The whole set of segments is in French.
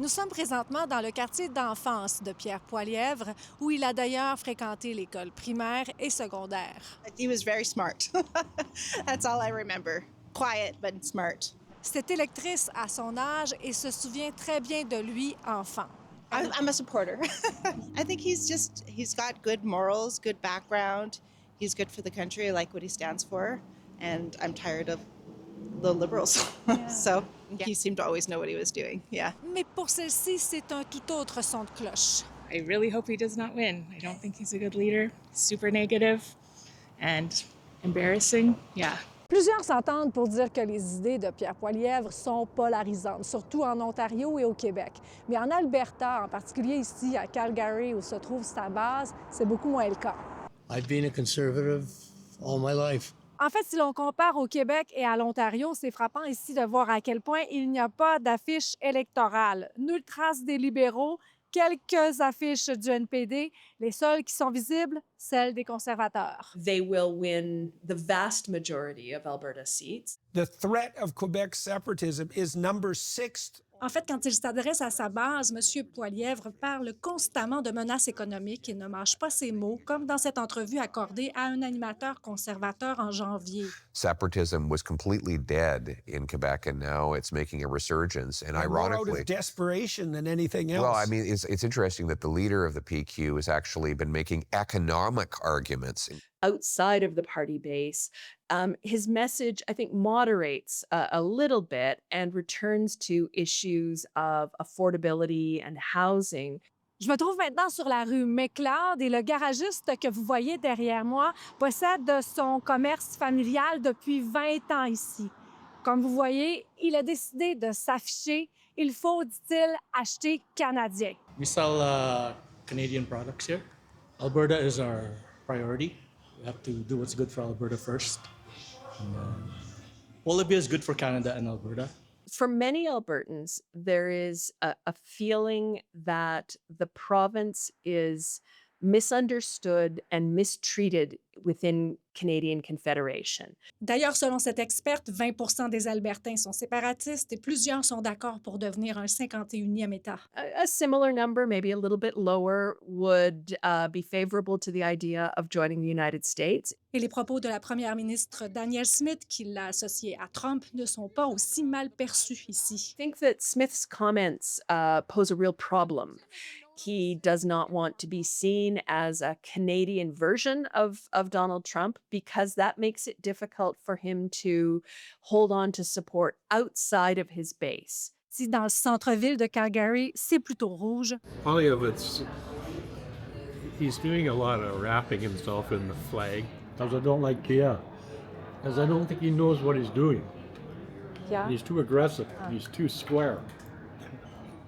Nous sommes présentement dans le quartier d'enfance de Pierre Poilièvre, où il a d'ailleurs fréquenté l'école primaire et secondaire. He was very smart. That's all I remember. Quiet, but smart. C'est électrice à son âge et se souvient très bien de lui enfant. I'm a supporter. I think he's got good morals, good background. He's good for the country. I like what he stands for. And I'm tired of the liberals. So he seemed to always know what he was doing. Yeah. Mais pour celle-ci, c'est un tout autre son de cloche. I really hope he does not win. I don't think he's a good leader. Super negative and embarrassing. Yeah. Plusieurs s'entendent pour dire que les idées de Pierre Poilièvre sont polarisantes, surtout en Ontario et au Québec. Mais en Alberta, en particulier ici à Calgary, où se trouve sa base, c'est beaucoup moins le cas. I've been a conservative all my life. En fait, si l'on compare au Québec et à l'Ontario, c'est frappant ici de voir à quel point il n'y a pas d'affiche électorale. Nulle trace des libéraux, quelques affiches du NPD. Les seules qui sont visibles, celles des conservateurs. They will win the vast majority of Alberta seats. The threat of Quebec separatism is number 6. En fait, quand il s'adresse à sa base, M. Poilièvre parle constamment de menaces économiques et ne mâche pas ses mots, comme dans cette entrevue accordée à un animateur conservateur en janvier. Separatism was completely dead in Quebec, and now it's making a resurgence. And More out ironically, of desperation than anything else. well, I mean, it's interesting that the leader of the PQ has actually been making economic arguments. Outside of the party base, his message, I think, moderates a little bit and returns to issues of affordability and housing. Je me trouve maintenant sur la rue McLeod et le garagiste que vous voyez derrière moi possède son commerce familial depuis 20 ans ici. Comme vous voyez, il a décidé de s'afficher. Il faut, dit-il, acheter canadien. We sell Canadian products here. Alberta is our priority. We have to do what's good for Alberta first. And, Olympia is good for Canada and Alberta. For many Albertans, there is a feeling that the province is misunderstood and mistreated within Canadian Confederation. D'ailleurs, selon cette experte, 20 des Albertains sont séparatistes et plusieurs sont d'accord pour devenir un 51e État. A similar number, maybe a little bit lower, would be favorable to the idea of joining the United States. Et les propos de la première ministre Danielle Smith, qui l'a associé à Trump, ne sont pas aussi mal perçus ici. I think that Smith's comments pose a real problem. He does not want to be seen as a Canadian version of Donald Trump because that makes it difficult for him to hold on to support outside of his base. Si dans le centre-ville de Calgary, c'est plutôt rouge. Poilievre's, he's doing a lot of wrapping himself in the flag. Because I don't like Pierre. Because I don't think he knows what he's doing. Pierre? He's too aggressive. He's too square.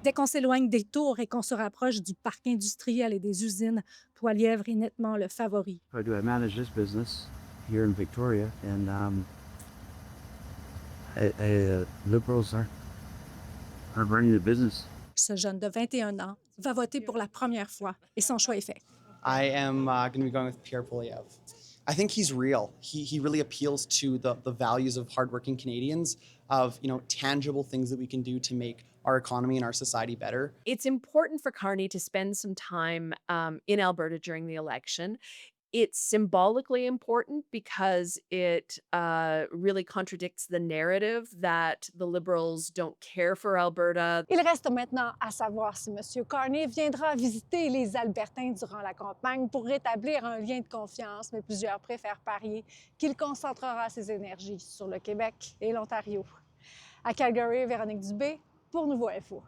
Dès qu'on s'éloigne des tours et qu'on se rapproche du parc industriel et des usines, Poilièvre est nettement le favori. I manage this business here in Victoria, and liberals are running the business. Ce jeune de 21 ans va voter pour la première fois et son choix est fait. I am going to be going with Pierre Poilievre. I think he's real. He really appeals to the values of hardworking Canadians, of tangible things that we can do to make our economy and our society better. It's important for Carney to spend some time in Alberta during the election. It's symbolically important because it really contradicts the narrative that the Liberals don't care for Alberta. Il reste maintenant à savoir si M. Carney viendra visiter les Albertains durant la campagne pour rétablir un lien de confiance, mais plusieurs préfèrent parier qu'il concentrera ses énergies sur le Québec et l'Ontario. À Calgary, Véronique Dubé pour Nouveau Info.